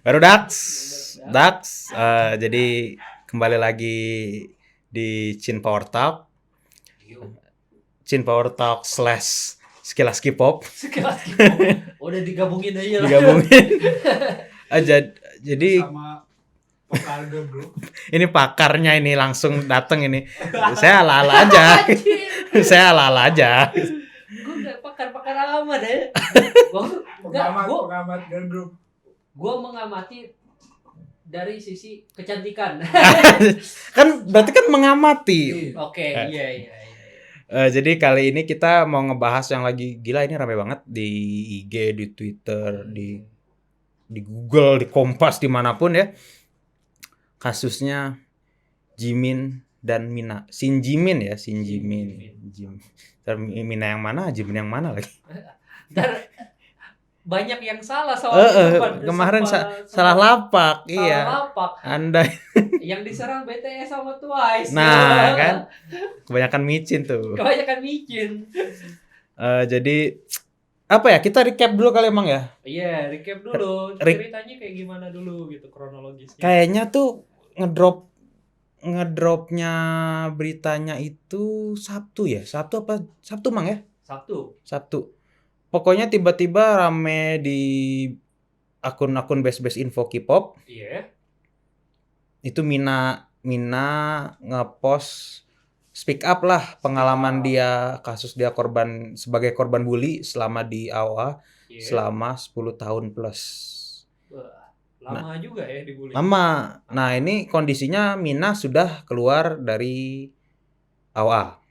Baru Dax, jadi kembali lagi di Chin Power Talk, Chin Power Talk slash Sekilas K-pop, Sekilas K-pop. Udah digabungin aja lah. digabungin. Jadi sama vokal girl group. ini pakarnya ini langsung datang ini. Saya ala-ala aja. Saya ala-ala aja. Gue gak pakar-pakar amat ya. Pengamat girl group. Gue mengamati dari sisi kecantikan. Kan berarti kan mengamati. Oke, iya. Jadi kali ini kita mau ngebahas yang lagi gila, ini rame banget di IG, di Twitter, di Google, di Kompas, dimanapun ya. Kasusnya Jimin dan Mina. Shin Jimin. Mina yang mana, Jimin yang mana lagi? Dan banyak yang salah soalnya kemarin salah lapak. Iya. Lapak. Anda yang diserang BTS sama Twice. nah kan kebanyakan micin tuh. Jadi apa ya, kita recap dulu kali emang ya. Iya, recap dulu. Ceritanya kayak gimana dulu gitu kronologisnya. Kayaknya tuh ngedropnya beritanya itu Sabtu Mang ya? Sabtu. Pokoknya tiba-tiba rame di akun-akun base info K-pop. Iya. Itu Mina ngepost speak up lah pengalaman dia, kasus dia sebagai korban bully selama di AOA. Yeah. Selama 10 tahun plus. Lama juga ya dibully. Lama. Nah, ini kondisinya Mina sudah keluar dari AOA.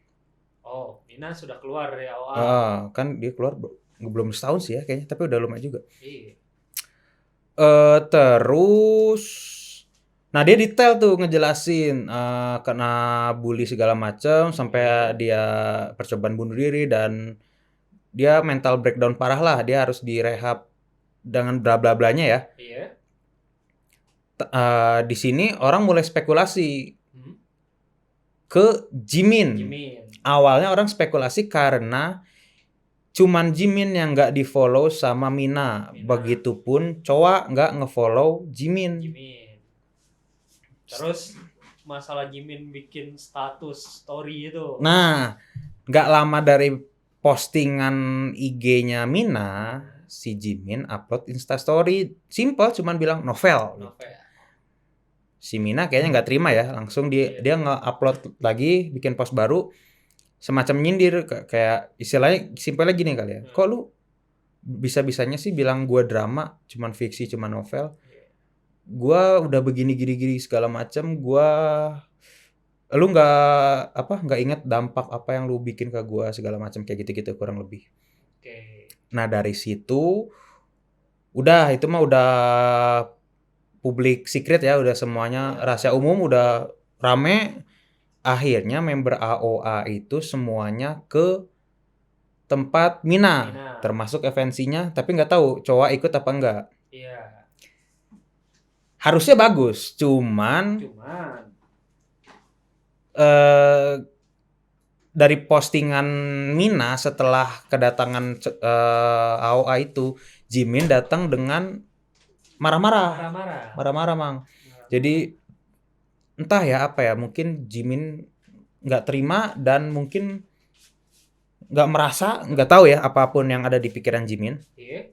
Oh, Mina sudah keluar dari AOA. Kan dia keluar belum setahun sih ya kayaknya, tapi udah lumayan juga. Iya. Terus nah dia detail tuh ngejelasin kena bully segala macam sampai dia percobaan bunuh diri dan dia mental breakdown parah lah, dia harus direhab dengan bla bla blanya ya. Iya. Di sini orang mulai spekulasi ke Jimin. Awalnya orang spekulasi karena cuman Jimin yang nggak di follow sama Mina. Begitupun cowok nggak ngefollow Jimin. Terus masalah Jimin bikin status story itu. Nah, nggak lama dari postingan IG-nya Mina, si Jimin upload Instastory simple, cuman bilang novel. Si Mina kayaknya nggak terima ya, langsung dia nge-upload lagi, bikin post baru, semacam nyindir, kayak istilahnya simpelnya gini kali ya. Kok lu bisa-bisanya sih bilang gua drama, cuman fiksi, cuman novel. Gua udah begini gini segala macam, lu nggak inget dampak apa yang lu bikin ke gua segala macam kayak gitu kurang lebih. Oke. Nah, dari situ udah itu mah udah public secret ya, udah semuanya rahasia umum, udah rame. Akhirnya member AOA itu semuanya ke tempat Mina. Termasuk FNC-nya, tapi nggak tahu cowok ikut apa enggak. Iya. Harusnya bagus, cuman dari postingan Mina setelah kedatangan AOA itu, Jimin datang dengan marah-marah, Mang. Jadi entah ya apa ya, mungkin Jimin nggak terima dan mungkin nggak merasa, nggak tahu ya apapun yang ada di pikiran Jimin. Iya.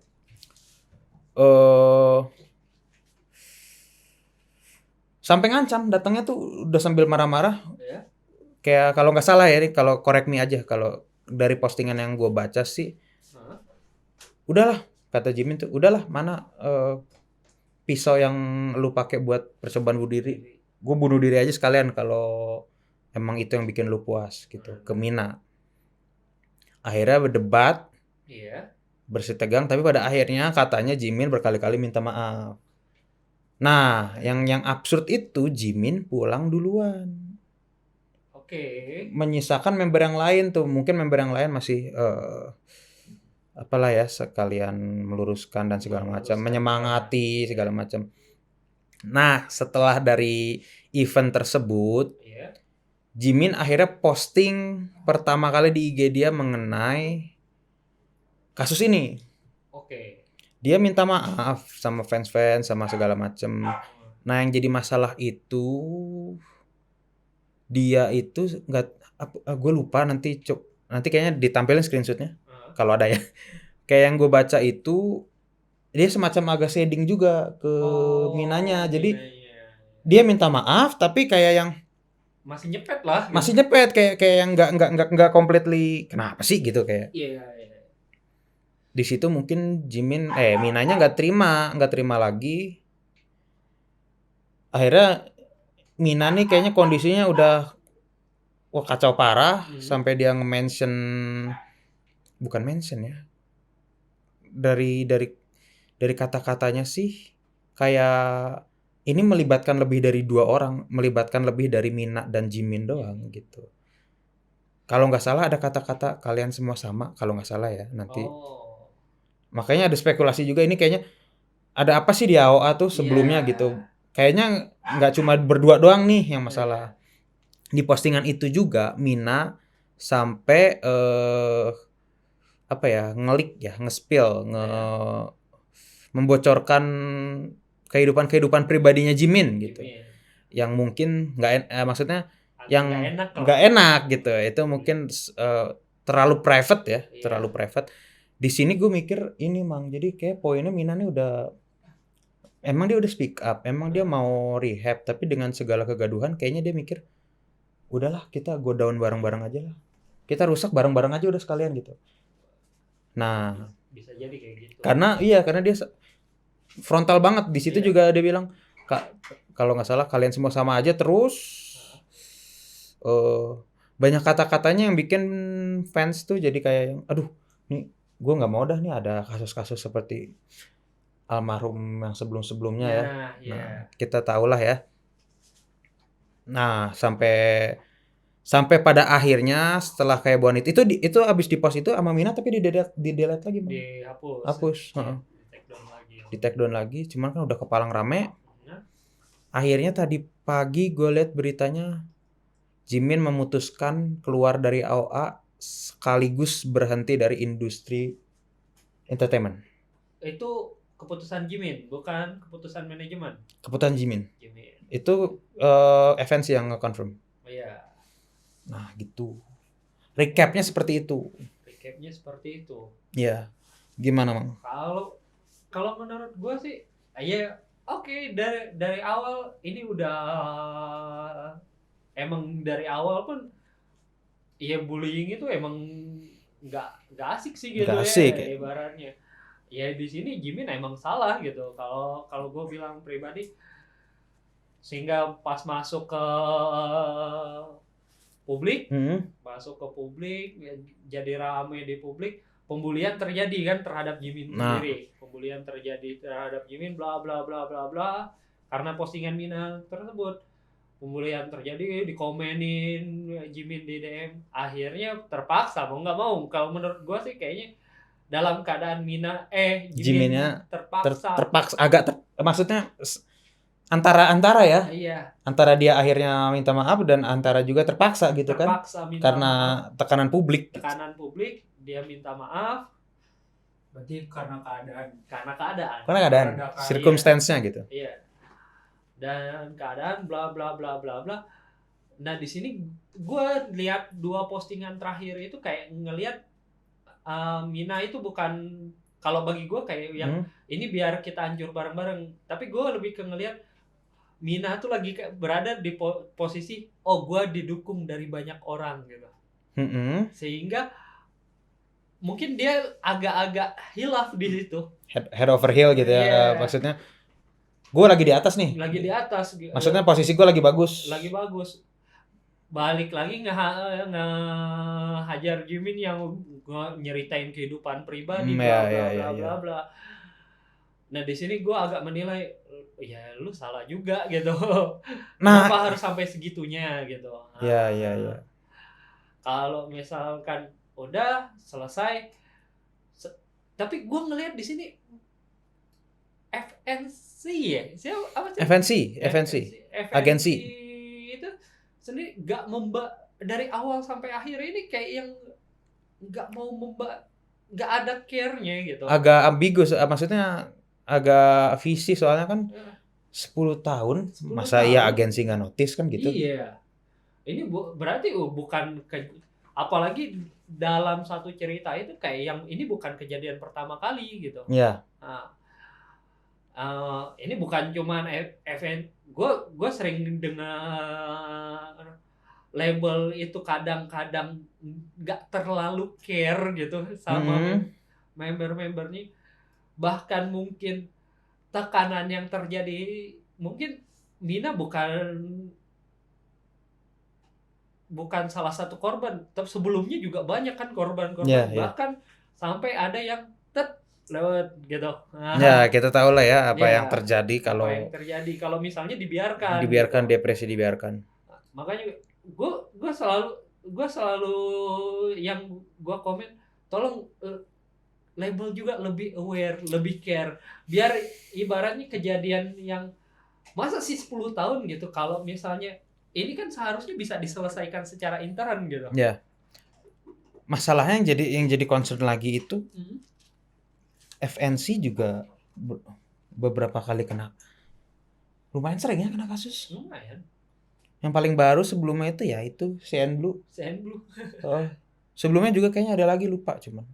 Sampai ngancam, datangnya tuh udah sambil marah-marah. Iya. Kayak kalau nggak salah ya, kalau correct me aja, kalau dari postingan yang gue baca sih, udahlah, kata Jimin tuh, udahlah, mana pisau yang lu pakai buat percobaan bunuh diri. Gue bunuh diri aja sekalian kalau emang itu yang bikin lu puas gitu, ke Mina. Akhirnya berdebat, bersih tegang, tapi pada akhirnya katanya Jimin berkali-kali minta maaf. Nah, yang absurd itu Jimin pulang duluan. Oke. Menyisakan member yang lain tuh, mungkin member yang lain masih apalah ya, sekalian meluruskan dan segala macam, menyemangati segala macam. Nah, setelah dari event tersebut, Iya. Jimin akhirnya posting pertama kali di IG dia mengenai kasus ini. Oke. Dia minta maaf sama fans-fans sama segala macem. Nah, yang jadi masalah itu dia itu nggak, gue lupa nanti nanti kayaknya ditampilin screenshotnya kalau ada ya. Kayak yang gue baca itu dia semacam agak shading juga ke Minanya. Jadi Minanya. dia minta maaf tapi kayak yang Masih nyepet lah. masih nyepet, kayak yang nggak completely kenapa sih gitu kayak. Iya. Di situ mungkin Minanya nggak terima lagi. Akhirnya Mina nih kayaknya kondisinya udah kacau parah sampai dia nge-mention, bukan mention ya. Dari kata-katanya sih kayak ini melibatkan lebih dari 2 orang, melibatkan lebih dari Mina dan Jimin doang gitu. Kalau nggak salah ada kata-kata kalian semua sama, kalau nggak salah ya nanti. Makanya ada spekulasi juga ini kayaknya ada apa sih di AOA tuh sebelumnya gitu. Kayaknya nggak cuma berdua doang nih yang masalah. Di postingan itu juga Mina sampai nge-leak ya, nge-spill, membocorkan kehidupan pribadinya Jimin gitu. Yang mungkin maksudnya yang nggak enak gitu. Itu mungkin terlalu private ya, terlalu private. Di sini gue mikir ini Mang, jadi kayak poinnya Mina nih emang dia udah speak up, emang dia mau rehab, tapi dengan segala kegaduhan kayaknya dia mikir udahlah kita go down bareng-bareng aja lah. Kita rusak bareng-bareng aja udah sekalian gitu. Nah, bisa jadi kayak gitu. Karena dia frontal banget di situ juga dia bilang, kalau nggak salah kalian semua sama aja terus banyak kata-katanya yang bikin fans tuh jadi kayak yang aduh, nih gue nggak mau dah nih ada kasus-kasus seperti almarhum yang sebelum-sebelumnya ya. Nah, kita tahulah ya. Nah, sampai pada akhirnya setelah kayak Bonit itu abis di post itu sama Mina tapi di delete lagi Bang. Hapus. Di take down lagi, cuman kan udah kepalang rame. Akhirnya tadi pagi gue liat beritanya Jimin memutuskan keluar dari AOA sekaligus berhenti dari industri entertainment. Itu keputusan Jimin, bukan keputusan manajemen. Keputusan Jimin. Itu FNC yang nge-confirm. Iya. Nah, gitu. Recapnya seperti itu. Iya. Gimana, Mang? Kalau menurut gue sih, ya oke, dari awal ini udah emang dari awal pun ya bullying itu emang nggak asik sih gitu ya ibaratnya. Ya di sini Jimin emang salah gitu. Kalau gue bilang pribadi, sehingga pas masuk ke publik, jadi rame di publik, pembulian terjadi kan terhadap Jimin sendiri. Pembulian terjadi terhadap Jimin bla bla bla bla bla karena postingan Mina tersebut. Pembulian terjadi, dikomenin Jimin di DM. Akhirnya terpaksa mau nggak mau. Kalau menurut gua sih kayaknya dalam keadaan Jiminnya terpaksa maksudnya antara ya. Iya. Antara dia akhirnya minta maaf dan antara juga terpaksa gitu kan. Karena maaf. Tekanan publik, dia minta maaf. Berarti karena keadaan. Circumstance-nya gitu. Iya. Dan keadaan bla bla bla bla bla. Nah, di sini gue lihat 2 postingan terakhir itu kayak ngelihat Mina itu bukan, kalau bagi gue kayak yang ini biar kita hancur bareng-bareng, tapi gue lebih ke ngelihat Mina tuh lagi berada di posisi gue didukung dari banyak orang gitu. Sehingga mungkin dia agak-agak hilaf di situ. Head over heel gitu ya. Maksudnya gue lagi di atas nih. Maksudnya posisi gue lagi bagus. Balik lagi ngehajar Jimin yang nyeritain kehidupan pribadi bla bla bla bla. Nah, di sini gue agak menilai ya lu salah juga gitu. Kenapa harus sampai segitunya gitu. Iya. Kalau misalkan udah selesai, tapi gue ngelihat di sini FNC ya, siapa apa sih? FNC, agensi sendiri nggak dari awal sampai akhir ini kayak yang nggak mau nggak ada care-nya gitu. Agak ambigu, maksudnya agak visi, soalnya kan Eh, 10 tahun 10 masa iya tahun. agensi nggak notice kan gitu. Iya. Ini berarti bukan apalagi dalam satu cerita itu kayak yang ini bukan kejadian pertama kali gitu. Ya, Nah, ini bukan cuman event. Gue sering dengar label itu kadang-kadang nggak terlalu care gitu sama member-membernya. Bahkan mungkin tekanan yang terjadi, mungkin Mina bukan salah satu korban, tapi sebelumnya juga banyak kan korban-korban. Ya, ya. Bahkan sampai ada yang lewat gitu. Ya, kita tahu lah ya apa Ya, yang terjadi kalau apa yang terjadi kalau misalnya dibiarkan gitu. depresi dibiarkan. Makanya gue selalu yang gue komen, tolong label juga lebih aware, lebih care, biar ibaratnya kejadian yang masa sih 10 tahun gitu, kalau misalnya ini kan seharusnya bisa diselesaikan secara intern gitu. Ya. Masalahnya yang jadi concern lagi itu FNC juga beberapa kali lumayan sering ya kena kasus. Lumayan. Yang paling baru sebelumnya itu ya itu CN Blue. Oh. Sebelumnya juga kayaknya ada lagi, lupa cuman.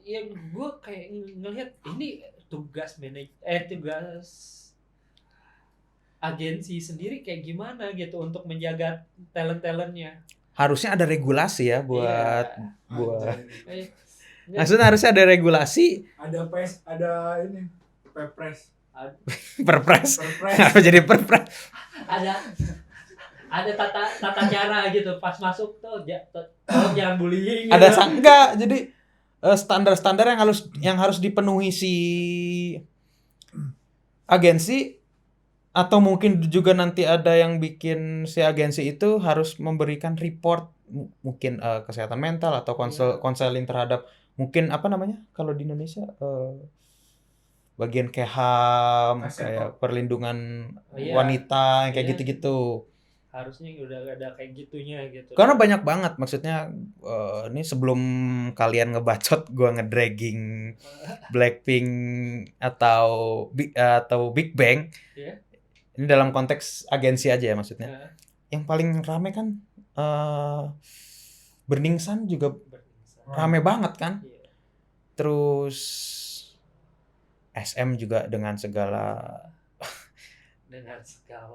Ya gue kayak ngelihat ini tugas agensi sendiri kayak gimana gitu untuk menjaga talent-talentnya. Harusnya ada regulasi ya buat Nggak, maksudnya harusnya ada regulasi. Ada ini Perpres. Perpres. Apa jadi perpres? ada tata cara gitu pas masuk tuh, jangan bullying. Ada enggak, jadi standar-standar yang harus dipenuhi si agensi, atau mungkin juga nanti ada yang bikin si agensi itu harus memberikan report mungkin kesehatan mental atau konseling terhadap mungkin apa namanya kalau di Indonesia bagian KHAM, kayak perlindungan wanita, kayak gitu-gitu. Harusnya udah ada kayak gitunya gitu. Karena banyak banget, maksudnya ini sebelum kalian ngebacot gua ngedragging Blackpink atau Big Bang. Yeah. Ini dalam konteks agensi aja ya maksudnya. Yang paling rame kan Burning Sun juga rame banget kan. Yeah. Terus SM juga dengan segala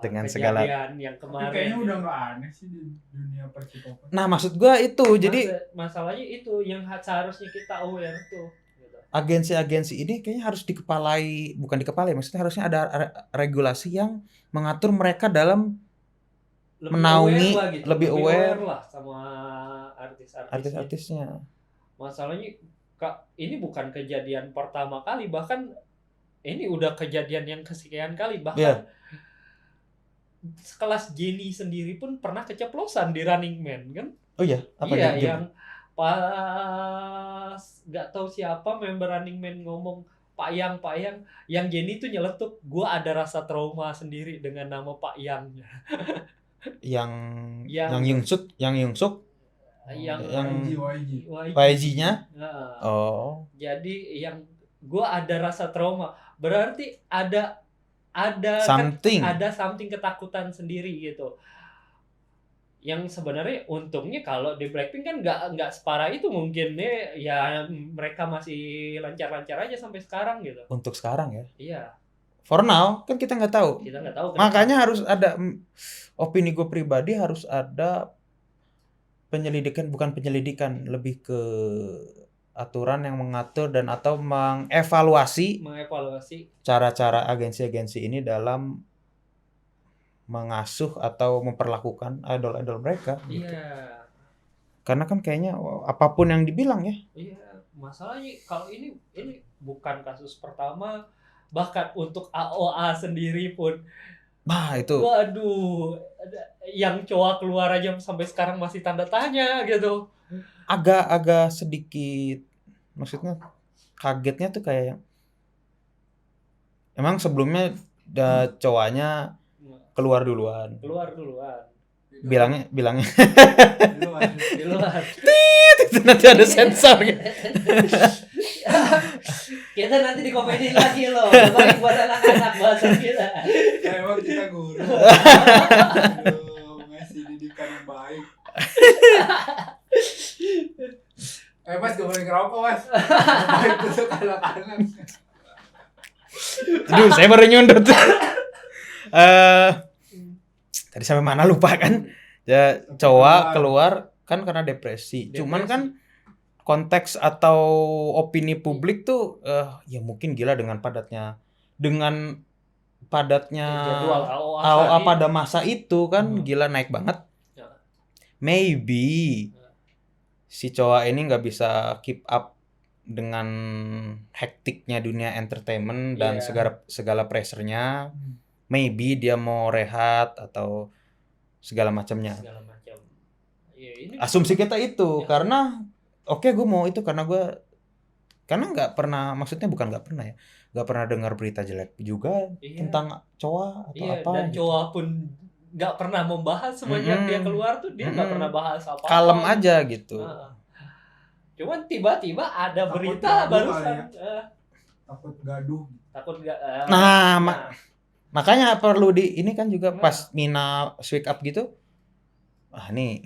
kejadian yang kemarin. Tapi kayaknya udah nggak aneh sih di dunia percipokan. Nah, maksud gua itu jadi masalahnya itu yang seharusnya kita aware tuh. Gitu. Agensi-agensi ini kayaknya harus maksudnya harusnya ada regulasi yang mengatur mereka dalam menaungi, lebih aware lah sama artis-artisnya. Masalahnya ini bukan kejadian pertama kali, bahkan ini udah kejadian yang kesekian kali, bahkan sekelas Jennie sendiri pun pernah keceplosan di Running Man kan? Oh iya, apa yang pas nggak tahu siapa member Running Man ngomong Pak Yang, yang Jennie tuh nyeletuk, gua ada rasa trauma sendiri dengan nama Pak Yang. yang Yungsuk YG-nya. Oh. Jadi yang gua ada rasa trauma, berarti ada something ketakutan sendiri gitu. Yang sebenarnya untungnya kalau di Blackpink kan nggak separah itu mungkin ya mereka masih lancar-lancar aja sampai sekarang gitu. Untuk sekarang ya. Iya. For now kan kita nggak tahu. Makanya harus ada, opini gue pribadi, harus ada bukan penyelidikan, lebih ke aturan yang mengatur dan atau mengevaluasi cara-cara agensi-agensi ini dalam mengasuh atau memperlakukan idol-idol mereka. Iya. Gitu. Karena kan kayaknya apapun yang dibilang ya. Iya, masalahnya kalau ini bukan kasus pertama, bahkan untuk AOA sendiri pun. Nah, itu. Waduh, yang cowok keluar aja sampai sekarang masih tanda tanya gitu. Agak sedikit, maksudnya kagetnya tuh kayak emang sebelumnya cowoknya keluar duluan. Bilangnya Di luar. Di luar. itu nanti ada sensor. Kita nanti dikomenin lagi loh. Baik buat anak-anak bahasa kita. Emang kita guru. Aduh, ngasih didikan yang baik. Mas gak boleh ngerokok mas. Baik untuk anak-anak. Aduh, saya baru nyundut. Tadi sampai mana lupa kan? Ya, cowok keluar kan karena depresi. Cuman kan konteks atau opini publik tuh ya mungkin gila dengan padatnya Jadwal AOA pada masa itu kan gila naik banget. Ya. Maybe si cowok ini nggak bisa keep up dengan hektiknya dunia entertainment dan segala pressure-nya. Maybe dia mau rehat atau segala macamnya. Ya, ini Asumsi kita itu Ya. karena gue mau itu karena nggak pernah, maksudnya bukan nggak pernah ya, nggak pernah dengar berita jelek juga tentang cowok atau apa. Dan gitu. cowok pun nggak pernah membahas semenjak dia keluar tuh dia nggak pernah bahas apa. Kalem aja gitu. Cuman tiba-tiba ada Takut berita gaduh barusan. Takut gaduh. Takut nggak? Makanya perlu ini kan juga pas Mina speak up gitu. Nih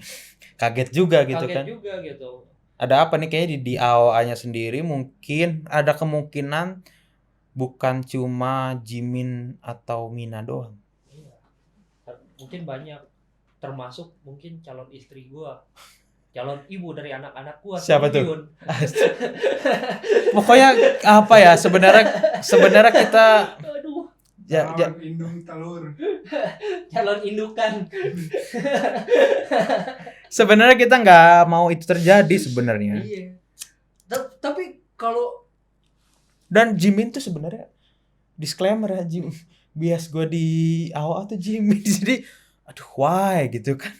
kaget juga gitu kan. Kaget juga gitu. Ada apa nih kayaknya di AOA-nya sendiri mungkin ada kemungkinan bukan cuma Jimin atau Mina doang. Iya. Mungkin banyak, termasuk mungkin calon istri gua, calon ibu dari anak-anak gua. Siapa tuh? Pokoknya apa ya, sebenarnya kita Calon indung telur. Calon indukan. Sebenarnya kita nggak mau itu terjadi sebenarnya. Iya. Tapi kalau dan Jimin tuh sebenarnya disclaimer ya, bias gue di AOA tuh Jimin, jadi aduh why gitu kan.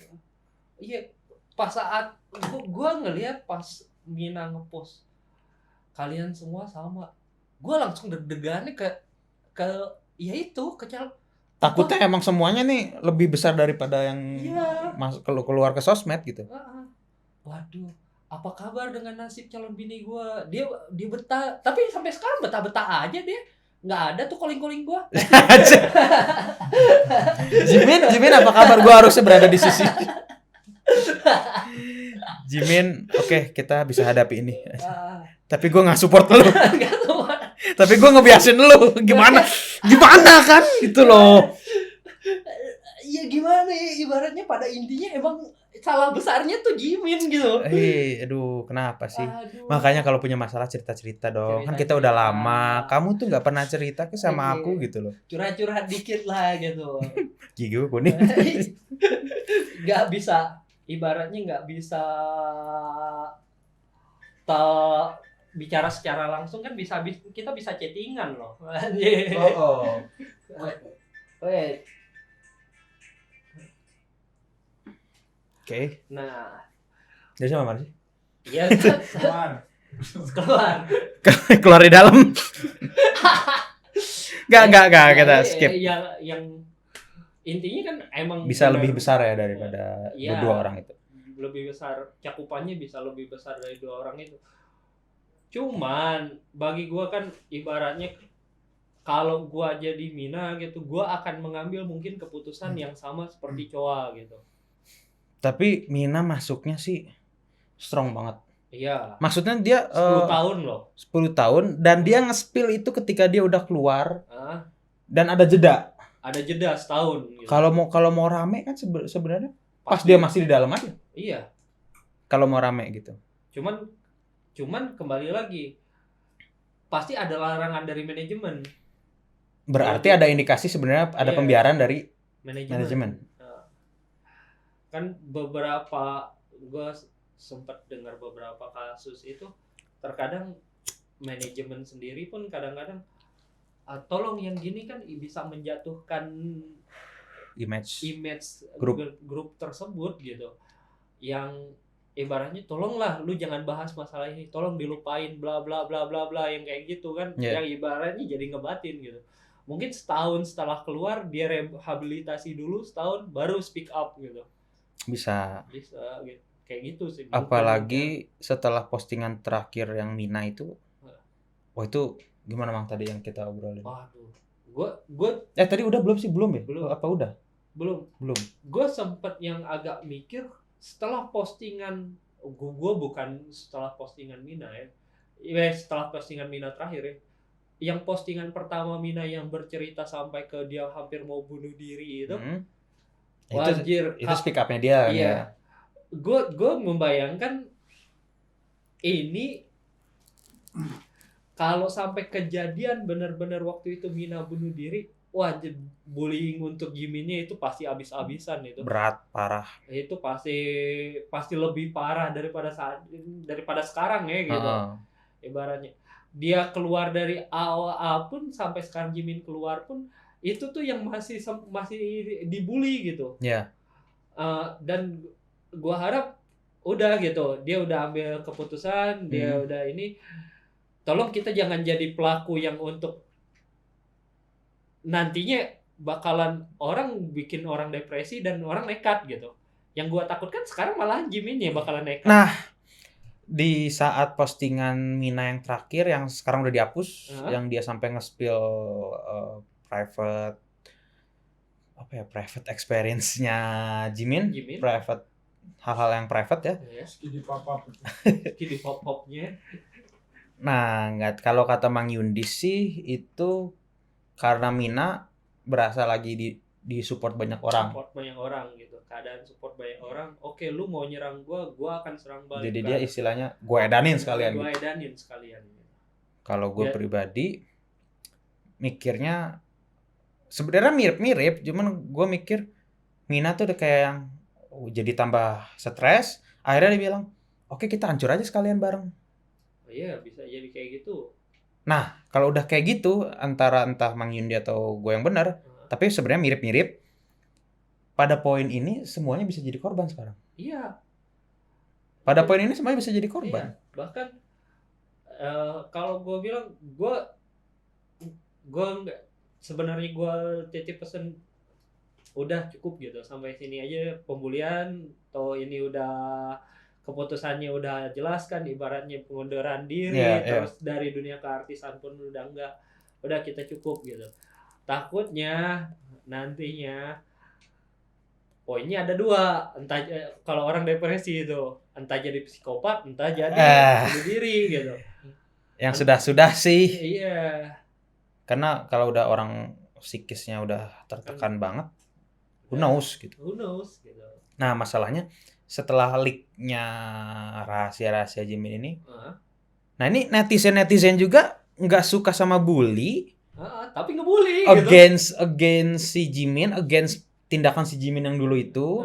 Iya, pas saat gue ngelihat pas Mina ngepost kalian semua sama, gue langsung deg-degannya ke ya itu takutnya emang semuanya nih lebih besar daripada yang masuk keluar ke sosmed gitu. Waduh, apa kabar dengan nasib calon bini gue? Dia betah, tapi sampai sekarang betah-betah aja dia. Nggak ada tuh calling gue. Jimin apa kabar? Gue harusnya berada di sisi Jimin. Oke, kita bisa hadapi ini. Tapi gue nggak support lu. Tapi gue ngebiasin lu. Gimana kan itu loh. Ya gimana ya, ibaratnya pada intinya emang salah besarnya tuh Jimin gitu. Aduh, kenapa sih? Makanya kalau punya masalah cerita-cerita dong. Kan kita udah lama. Kamu tuh nggak pernah cerita ke sama aku gitu loh. Curhat-curhat dikit lah gitu. Gigi gue kuning. Nggak bisa, ibaratnya nggak bisa bicara secara langsung kan, kita bisa chattingan loh. Wait. Oke. Nah, Jadi sama mana sih? iya. Keluar. Keluar di dalam. Gak kita skip. Yang intinya kan emang bisa lebih besar ya daripada dua orang itu. Lebih besar, cakupannya bisa lebih besar dari dua orang itu. Cuman bagi gua kan ibaratnya kalau gua jadi Mina gitu, gua akan mengambil mungkin keputusan yang sama seperti Choa gitu. Tapi Mina masuknya sih strong banget. Iya. Maksudnya dia 10 tahun loh. 10 tahun dan dia nge-spill itu ketika dia udah keluar. Dan ada jeda. Ada jeda setahun gitu. Kalau mau rame kan sebenarnya pas dia masih di dalam aja. Iya. Kalau mau rame gitu. Cuman kembali lagi pasti ada larangan dari manajemen. Berarti ada indikasi sebenarnya ada pembiaran dari manajemen. Kan gue sempat dengar beberapa kasus itu, terkadang manajemen sendiri pun kadang-kadang tolong yang gini kan bisa menjatuhkan image grup tersebut gitu, yang ibaratnya tolonglah lu jangan bahas masalah ini, tolong dilupain bla bla bla bla bla, yang kayak gitu kan. Yang ibaratnya jadi ngebatin gitu. mungkin setahun setelah keluar dia rehabilitasi dulu setahun baru speak up gitu. Bisa. Bisa gitu. Kayak gitu sih. Apalagi setelah postingan terakhir yang Mina itu. Wah itu gimana Mang tadi yang kita obrolin? Waduh. Gue tadi udah belum sih? Belum ya? Belum. Apa udah? Belum. Gue sempet yang agak mikir setelah postingan gue bukan setelah postingan Mina ya. Setelah postingan Mina terakhir ya. Yang postingan pertama Mina yang bercerita sampai ke dia hampir mau bunuh diri itu. Wajir. Itu speak up-nya dia kan iya. ya. Gue membayangkan ini kalau sampai kejadian benar-benar waktu itu Mina bunuh diri, wah bullying untuk Jiminnya itu pasti abis-abisan itu. Berat, parah. Itu pasti lebih parah daripada sekarang ya gitu. Ibaratnya dia keluar dari awal pun sampai sekarang Jimin keluar pun itu tuh yang masih dibully gitu. Iya. Dan gua harap udah gitu, dia udah ambil keputusan, dia udah ini. Tolong kita jangan jadi pelaku yang untuk nantinya bakalan bikin orang depresi dan orang nekat gitu. Yang gua takutkan sekarang malah Jimin ya bakalan nekat. Nah, di saat postingan Mina yang terakhir yang sekarang udah dihapus, yang dia sampai nge-spill private experience-nya Jimin, private hal-hal yang private ya. Skidi pop-popnya. Nah, kalau kata Mang Yundis sih itu karena Mina berasa lagi di support banyak orang. Support banyak orang gitu. Keadaan support banyak orang. Oke, lu mau nyerang gua akan serang balik. Jadi dia istilahnya gue edanin sekalian. Kalau gue pribadi mikirnya sebenarnya mirip-mirip, cuman gue mikir Mina tuh udah kayak yang jadi tambah stres. Akhirnya dia bilang, "Oke, kita hancur aja sekalian bareng." Iya, bisa jadi kayak gitu. Nah, kalau udah kayak gitu, entah Mang Yundi atau gue yang benar, tapi sebenarnya mirip-mirip. Pada poin ini semuanya bisa jadi korban sekarang. Iya. Pada poin ini semuanya bisa jadi korban. Iya. Bahkan kalau gue bilang, gue sebenarnya gue titip pesan udah cukup gitu sampai sini aja pembulian. Atau ini udah keputusannya udah jelas kan, ibaratnya pengunduran diri, terus dari dunia keartisan pun udah enggak, udah kita cukup gitu. Takutnya nantinya poinnya ada dua, entah kalau orang depresi itu entah jadi psikopat, entah jadi bunuh diri gitu. Yang sudah sih. Iya. Karena kalau udah orang psikisnya udah tertekan banget, who knows gitu. Nah, masalahnya setelah leak-nya rahasia-rahasia Jimin ini, nah ini netizen juga nggak suka sama bully, tapi ngebully against si Jimin, against tindakan si Jimin yang dulu itu,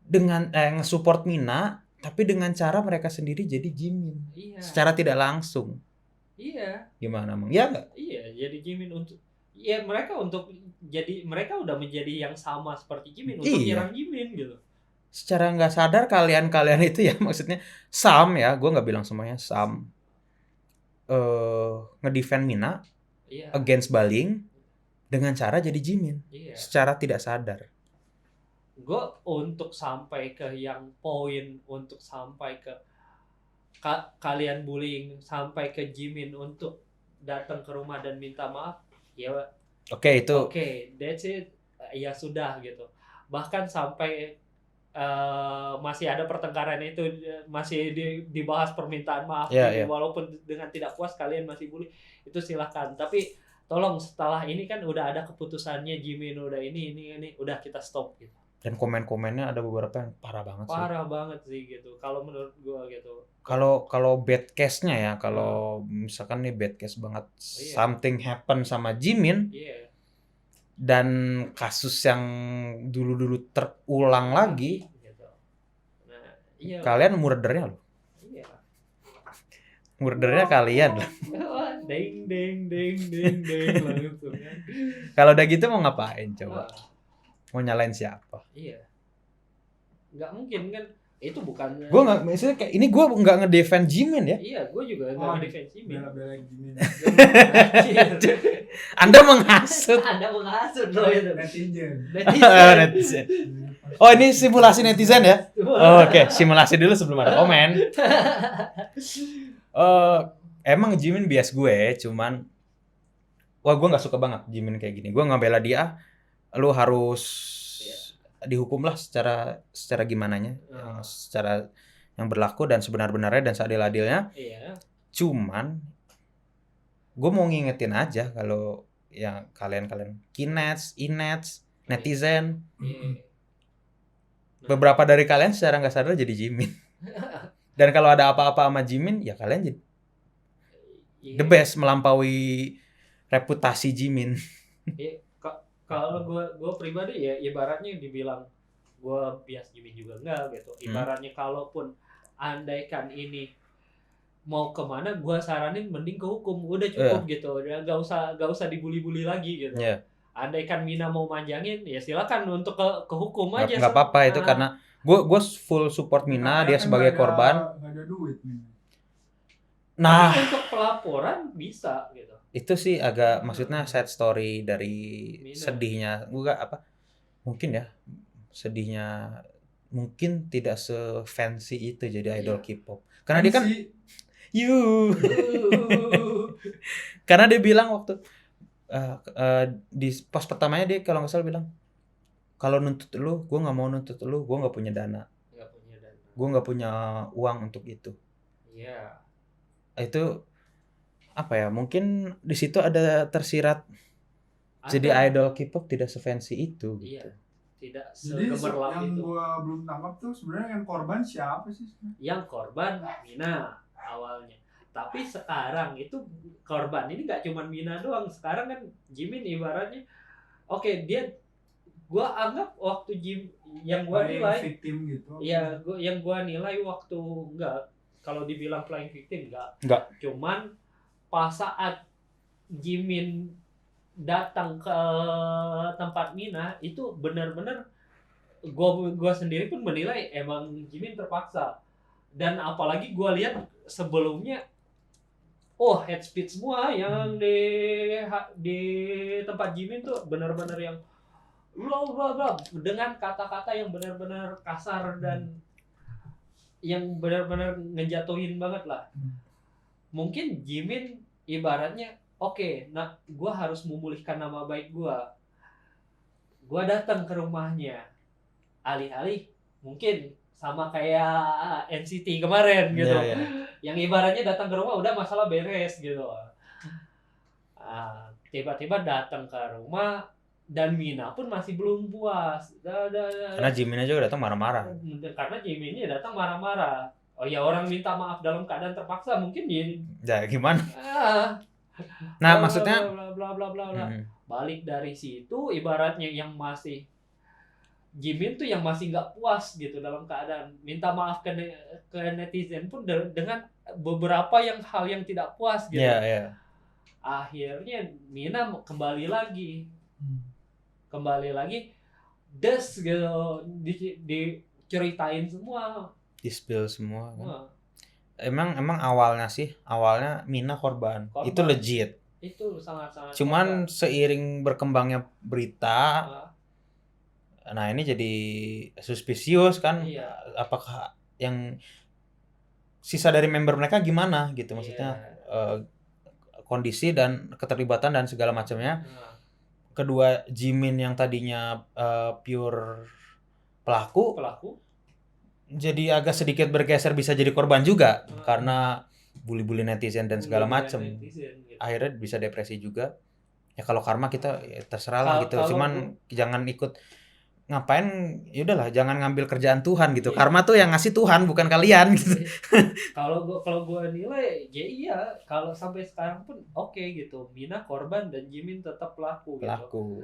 dengan nge-support Mina, tapi dengan cara mereka sendiri jadi Jimin, secara tidak langsung. Iya. Gimana Mang? Iya nggak? Iya, jadi Jimin mereka udah menjadi yang sama seperti Jimin untuk nyerang Jimin gitu. Secara nggak sadar kalian itu ya, maksudnya some ya, gue nggak bilang semuanya, some ngedefend Mina against bullying dengan cara jadi Jimin, secara tidak sadar. Gue untuk sampai ke yang poin, untuk sampai ke kalian bullying sampai ke Jimin untuk datang ke rumah dan minta maaf, ya Oke, that's it, ya sudah gitu. Bahkan sampai masih ada pertengkaran itu, masih dibahas permintaan maaf, walaupun dengan tidak puas kalian masih bully, itu silahkan. Tapi tolong setelah ini kan udah ada keputusannya Jimin, udah ini udah kita stop gitu. Dan komen-komennya ada beberapa yang parah banget sih. Parah banget sih gitu. Kalau menurut gua gitu. Kalau bad case-nya ya, kalau misalkan nih bad case banget, something happen sama Jimin. Dan kasus yang dulu terulang lagi, gitu. Nah, kalian murdernya loh. Murdernya kalian loh. Deng langsung kan. Kalau udah gitu mau ngapain coba? Mau nyalain siapa? Iya. Nggak mungkin kan Itu bukan. Gue nggak, misalnya kayak ini gue nggak ngedefend Jimin ya. Iya, gue juga nggak defensi. Bela-belain Jimin. Anda menghasut. Anda menghasut loh itu. Netizen. Netizen. Oh ini simulasi netizen ya? Oh, oke, simulasi dulu sebelum ada komen. Emang Jimin bias gue, cuman wah gue nggak suka banget Jimin kayak gini. Gue nggak bela dia, lu harus dihukum lah secara gimananya, secara yang berlaku dan sebenar-benarnya dan seadil-adilnya. Iya. Cuman gue mau ngingetin aja kalau yang kalian kinets, inets, netizen, beberapa dari kalian secara nggak sadar jadi Jimin. Dan kalau ada apa-apa sama Jimin, ya kalian jadi the best, melampaui reputasi Jimin. Kalau gue pribadi ya ibaratnya dibilang gue bias Jimin juga enggak gitu. Ibaratnya kalaupun andaikan ini mau kemana, gue saranin mending ke hukum, udah cukup gitu, ya gak usah dibully-bully lagi gitu. Andaikan Mina mau manjangin, ya silakan untuk ke hukum aja. Nggak apa-apa itu karena gue full support Mina, dia sebagai korban. Nggak ada duit. Nah, tapi untuk pelaporan bisa gitu. Itu sih agak maksudnya sad story dari Mina. Sedihnya. Gue mungkin ya sedihnya mungkin tidak se-fancy itu jadi idol K-pop. Karena dia kan karena dia bilang waktu di pos pertamanya dia kalau nggak salah bilang kalau nuntut lu, gue nggak mau nuntut lu, gue nggak punya dana, gue nggak punya uang untuk itu. Iya. Itu apa ya? Mungkin di situ ada tersirat jadi idol K-pop tidak se-fancy itu. Gitu. Iya. Tidak jadi segemerlap yang itu. Gua belum tangkap tuh sebenarnya yang korban siapa sih? Yang korban Mina awalnya. Tapi sekarang itu korban ini nggak cuma Mina doang. Sekarang kan Jimin ibaratnya, oke, dia gua anggap waktu yang gua nilai victim gitu. Iya, yang gua nilai waktu enggak, kalau dibilang flying victim enggak. Cuman pas saat Jimin datang ke tempat Mina itu benar-benar gua sendiri pun menilai emang Jimin terpaksa. Dan apalagi gua lihat sebelumnya head speed semua yang di tempat Jimin tuh benar-benar yang bla dengan kata-kata yang benar-benar kasar dan yang benar-benar ngejatuhin banget lah. Mungkin Jimin ibaratnya nah gue harus memulihkan nama baik gue datang ke rumahnya, alih-alih mungkin sama kayak NCT kemarin gitu, yang ibaratnya datang ke rumah udah masalah beres gitu. Tiba-tiba datang ke rumah dan Mina pun masih belum puas. Karena Jimin aja datang marah-marah. Karena Jiminnya datang marah-marah. Oh ya, orang minta maaf dalam keadaan terpaksa mungkin dia. Ya gimana? Nah maksudnya bla. Balik dari situ ibaratnya yang masih Jimin tuh yang masih nggak puas gitu dalam keadaan minta maaf ke netizen pun dengan beberapa hal yang tidak puas gitu. Akhirnya Mina kembali lagi des gitu, diceritain semua, di-spill semua kan. Emang awalnya Mina korban. Itu legit. Itu sangat-sangat. Cuman seiring berkembangnya berita, nah ini jadi suspicious kan. Iya. Apakah yang sisa dari member mereka gimana gitu, maksudnya kondisi dan keterlibatan dan segala macamnya. Kedua Jimin yang tadinya pure pelaku jadi agak sedikit bergeser bisa jadi korban juga karena bully-bully netizen dan segala macam. Gitu. Akhirnya bisa depresi juga. Ya kalau karma kita terserah lah gitu. Cuman jangan ikut ngapain, ya udahlah jangan ngambil kerjaan Tuhan gitu. Karma tuh yang ngasih Tuhan bukan kalian gitu. Kalau gua nilai ya iya, kalau sampai sekarang pun oke gitu. Mina korban dan Jimin tetap pelaku. Gitu.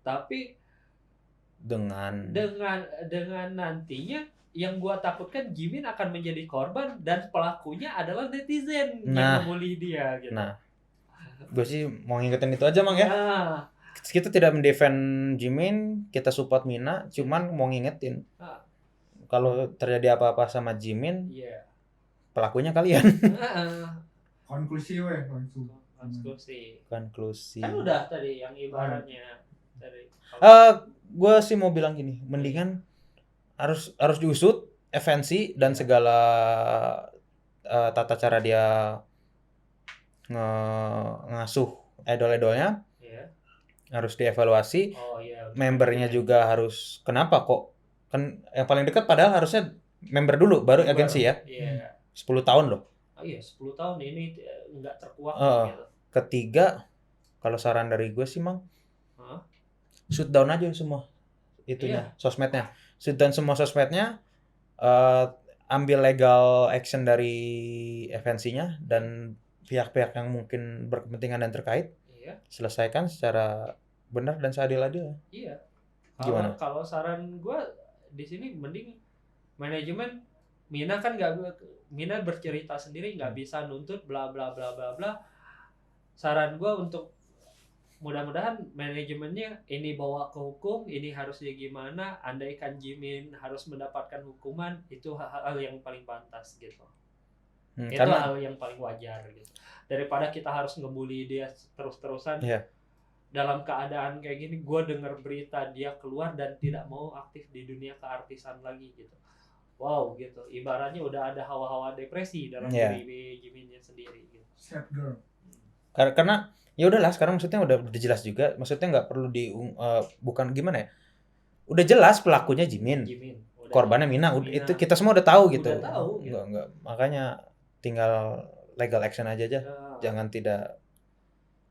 Tapi dengan nantinya yang gua takutkan Jimin akan menjadi korban dan pelakunya adalah netizen yang membuli dia gitu. Nah, gue sih mau ngingetin itu aja Mang ya. Kita tidak mendefend Jimin, kita support Mina, cuman mau ngingetin. kalau terjadi apa-apa sama Jimin, Iya. pelakunya kalian. Heeh. Konklusi weh langsung. Konklusi. Konklusi. Kan udah tadi yang ibaratnya tadi. Gue sih mau bilang gini, mendingan harus diusut FNC dan segala tata cara dia ngasuh idol-idolnya Iya. harus dievaluasi. Oh iya. Membernya juga harus, kenapa kok kan yang paling dekat padahal harusnya member dulu baru agensi ya. Iya. 10 tahun loh. Oh iya, 10 tahun ini nggak terkuak gitu. Ketiga, kalau saran dari gue sih Mang, Hah? shoot down aja semua itunya, sosmednya. Shoot down semua sosmednya, ambil legal action dari FNC-nya dan pihak-pihak yang mungkin berkepentingan dan terkait. Iya. Selesaikan secara benar dan seadil-adil. Iya. Gimana? Kalau saran gue di sini mending manajemen Mina kan Mina bercerita sendiri nggak bisa nuntut bla bla bla bla bla. Saran gue untuk mudah-mudahan manajemennya ini bawa ke hukum, ini harusnya gimana, andaikan Jimin harus mendapatkan hukuman, itu hal yang paling pantas gitu. Itu hal yang paling wajar gitu. Daripada kita harus ngebully dia terus-terusan. Iya. Dalam keadaan kayak gini, gue dengar berita dia keluar dan tidak mau aktif di dunia keartisan lagi gitu. Wow gitu. Ibaratnya udah ada hawa-hawa depresi dalam diri Jiminnya sendiri gitu. Sad girl. Karena ya udahlah, sekarang maksudnya udah jelas juga, maksudnya nggak perlu bukan gimana ya, udah jelas pelakunya Jimin, korbannya Mina, itu kita semua udah tahu gitu. Udah tahu gitu. Nggak, makanya tinggal legal action aja. Jangan tidak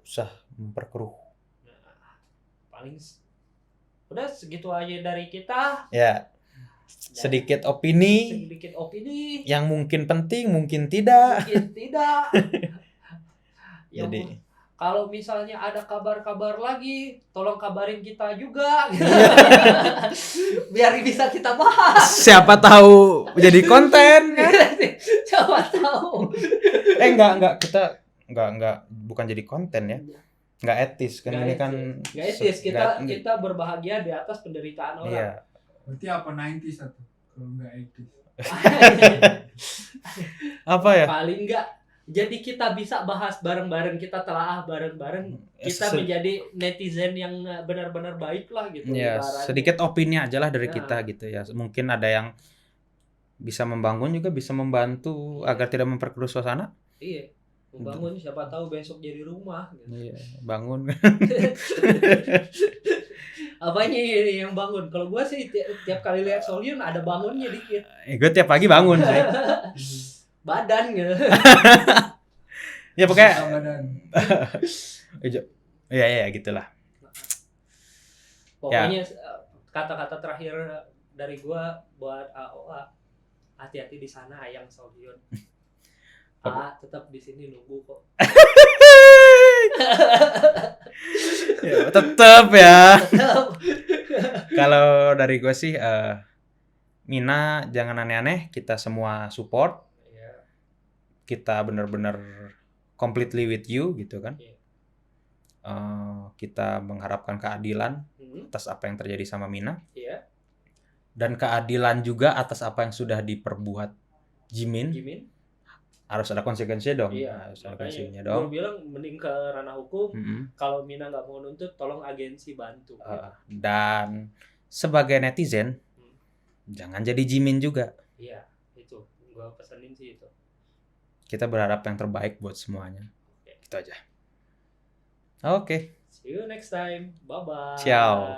usah memperkeruh. Paling udah segitu aja dari kita ya. Sedikit opini yang mungkin penting, mungkin tidak. Jadi kalau misalnya ada kabar-kabar lagi, tolong kabarin kita juga. Biar bisa kita bahas. Siapa tahu jadi konten. Siapa tahu. Enggak, kita enggak bukan jadi konten ya. Enggak etis kan, ini kan enggak etis. Kita berbahagia di atas penderitaan orang. Iya. Berarti apa 90s atau kalau enggak etis? Apa ya? Paling enggak. Jadi kita bisa bahas bareng-bareng, kita telaah bareng-bareng, kita menjadi netizen yang benar-benar baik lah gitu. Ya, sedikit opini aja lah dari kita gitu ya. Mungkin ada yang bisa membangun juga, bisa membantu agar tidak memperkeruh suasana. Iya, membangun siapa tahu besok jadi rumah. Gitu. Iya, bangun. Apanya ini yang bangun? Kalau gue sih tiap kali lihat Solyun ada bangunnya dikit. Gue tiap pagi bangun sih. Badan gitu. Ya pokoknya ya gitulah. Pokoknya kata-kata terakhir dari gua buat AOA, hati-hati di sana Ayang Solyun. Tetap di sini nunggu kok. Ya, tetap ya. Kalau dari gua sih Mina jangan aneh-aneh, kita semua support. Kita benar-benar completely with you gitu kan. Kita mengharapkan keadilan atas apa yang terjadi sama Mina. Dan keadilan juga atas apa yang sudah diperbuat Jimin. Harus ada konsekuensinya dong. Harus ada konsekuensinya dong. Gue bilang mending ke ranah hukum. Kalau Mina nggak mau nuntut, tolong agensi bantu. Dan sebagai netizen, jangan jadi Jimin juga. Iya, itu gue pesenin sih itu. Kita berharap yang terbaik buat semuanya. Gitu aja. Oke. See you next time. Bye-bye. Ciao.